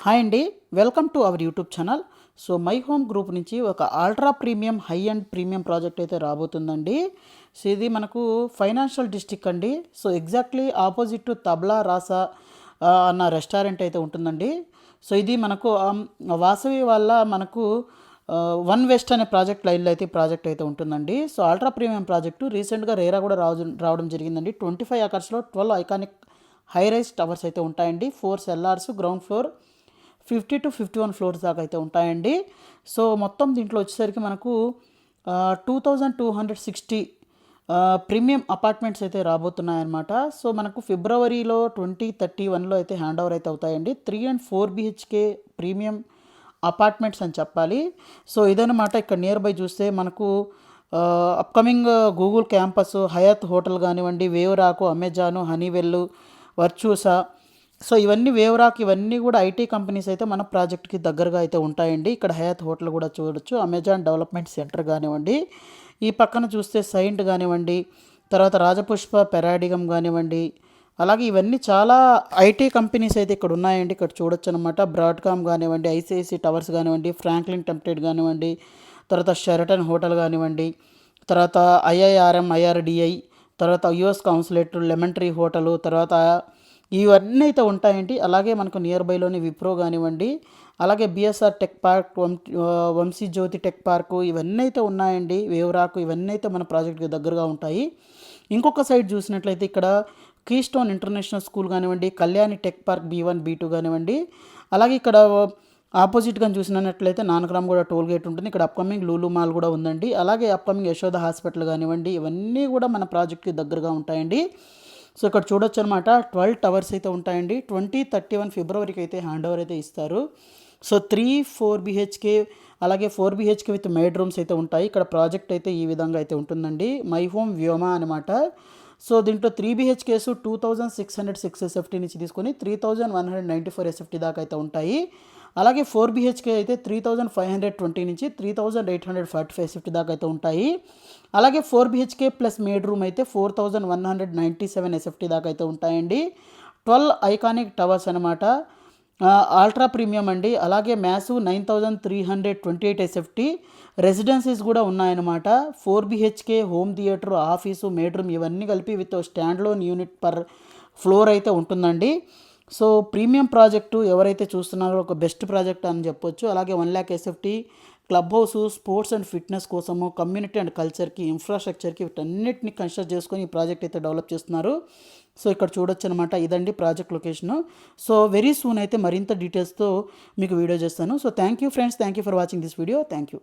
Hi అండి, welcome to our YouTube channel. So My Home Group నుంచి ఒక ultra premium high and premium project అయితే రాబోతుందండి. So ఇది మనకు ఫైనాన్షియల్ డిస్ట్రిక్ట్ అండి. So exactly opposite to Tabula Rasa అన్న రెస్టారెంట్ అయితే ఉంటుందండి. సో ఇది మనకు వాసవి వల్ల మనకు వన్ వెస్ట్ అనే ప్రాజెక్ట్ లైన్లో అయితే ప్రాజెక్ట్ అయితే ఉంటుందండి. సో అల్ట్రా ప్రీమియం ప్రాజెక్టు రీసెంట్గా రేరా కూడా రావడం జరిగిందండి. 25 acres 12 iconic high rise towers అయితే ఉంటాయండి. 4 cellars, ground floor 50 to 51 floors దాకా అయితే ఉంటాయండి. సో మొత్తం దీంట్లో వచ్చేసరికి మనకు 2260 ప్రీమియం అపార్ట్మెంట్స్ అయితే రాబోతున్నాయన్నమాట. సో మనకు ఫిబ్రవరిలో 2031లో అయితే హ్యాండ్ ఓవర్ అయితే అవుతాయండి. 3 and 4 BHK ప్రీమియం అపార్ట్మెంట్స్ అని చెప్పాలి. సో ఇదన్నమాట. ఇక్కడ నియర్ బై చూస్తే మనకు upcoming Google campus, Hayat hotel కానివ్వండి, వేవ్రాకు, అమెజాను, హనీవెల్, వర్చూసా, సో ఇవన్నీ వేవ్రాక్ ఇవన్నీ కూడా ఐటీ కంపెనీస్ అయితే మన ప్రాజెక్ట్కి దగ్గరగా అయితే ఉంటాయండి. ఇక్కడ హయాత్ హోటల్ కూడా చూడొచ్చు, అమెజాన్ డెవలప్మెంట్ సెంటర్ కానివ్వండి, ఈ పక్కన చూస్తే సైంట్ కానివ్వండి, తర్వాత రాజపుష్ప పెరాడిగం కానివ్వండి, అలాగే ఇవన్నీ చాలా ఐటీ కంపెనీస్ అయితే ఇక్కడ ఉన్నాయండి. ఇక్కడ చూడొచ్చు అనమాట. బ్రాడ్కామ్ కానివ్వండి, ఐసిఐసి టవర్స్ కానివ్వండి, ఫ్రాంక్లిన్ టెంప్టెడ్ కానివ్వండి, తర్వాత షెరటన్ హోటల్ కానివ్వండి, తర్వాత ఐఐఆర్ఎం, ఐఆర్డిఐ, తర్వాత US consulate, lemon tree hotel, తర్వాత ఇవన్నీ అయితే ఉంటాయండి. అలాగే మనకు నియర్ బైలోని విప్రో కానివ్వండి, అలాగే బిఎస్ఆర్ టెక్ పార్క్, వంశీ జ్యోతి టెక్ పార్కు, ఇవన్నీ అయితే ఉన్నాయండి. వేవ్రాకు ఇవన్నీ అయితే మన ప్రాజెక్ట్కి దగ్గరగా ఉంటాయి. ఇంకొక సైడ్ చూసినట్లయితే ఇక్కడ కీస్టోన్ ఇంటర్నేషనల్ స్కూల్ కానివ్వండి, Kalyani tech park B1 B2 కానివ్వండి, అలాగే ఇక్కడ ఆపోజిట్గా చూసినట్లయితే నానక్రామ్ కూడా టోల్ గేట్ ఉంటుంది. ఇక్కడ అప్కమింగ్ లూలు మాల్ కూడా ఉందండి. అలాగే అప్కమింగ్ యశోద హాస్పిటల్ కానివ్వండి, ఇవన్నీ కూడా మన ప్రాజెక్ట్కి దగ్గరగా ఉంటాయండి. సో ఇక్కడ చూడొచ్చు అనమాట. 12 టవర్స్ అయితే ఉంటాయండి. 2031 ఫిబ్రవరికి అయితే హ్యాండ్ ఓవర్ అయితే ఇస్తారు. సో 3-4 BHK అలాగే 4 BHK విత్ మేడ్ రూమ్స్ అయితే ఉంటాయి. ఇక్కడ ప్రాజెక్ట్ అయితే ఈ విధంగా అయితే ఉంటుందండి. మై హోమ్ వ్యోమా అనమాట. సో దీంట్లో 3 BHKs 2606 SFT నుంచి తీసుకొని 3194 SFT దాకా అయితే ఉంటాయి. అలాగే 4 BHK అయితే 3520 నుంచి 3845 SFT దాకా అయితే ఉంటాయి. అలాగే 4 BHK ప్లస్ మేడ్ రూమ్ అయితే 4197 SFT దాకా అయితే ఉంటాయండి. 12 ఐకానిక్ టవర్స్ అనమాట. అల్ట్రా ప్రీమియం అండి. అలాగే మ్యాసివ్ 9328 SFT రెసిడెన్సీస్ కూడా ఉన్నాయన్నమాట. 4 BHK home theatre, office, made room ఇవన్నీ కలిపి with stand loan unit per floor అయితే ఉంటుందండి. సో ప్రీమియం ప్రాజెక్టు ఎవరైతే చూస్తున్నారో ఒక బెస్ట్ ప్రాజెక్ట్ అని చెప్పొచ్చు. అలాగే 1 lakh SFT club house, sports and fitness కోసము, కమ్యూనిటీ అండ్ కల్చర్కి, ఇన్ఫ్రాస్ట్రక్చర్కి వీటన్నిటిని కన్సిడర్ చేసుకొని ఈ ప్రాజెక్ట్ అయితే డెవలప్ చేస్తున్నారు. సో ఇక్కడ చూడొచ్చు అనమాట. ఇదండి project location. So very soon అయితే మరింత డీటెయిల్స్తో మీకు వీడియో చేస్తాను. So thank you friends, thank you for watching this video. Thank you.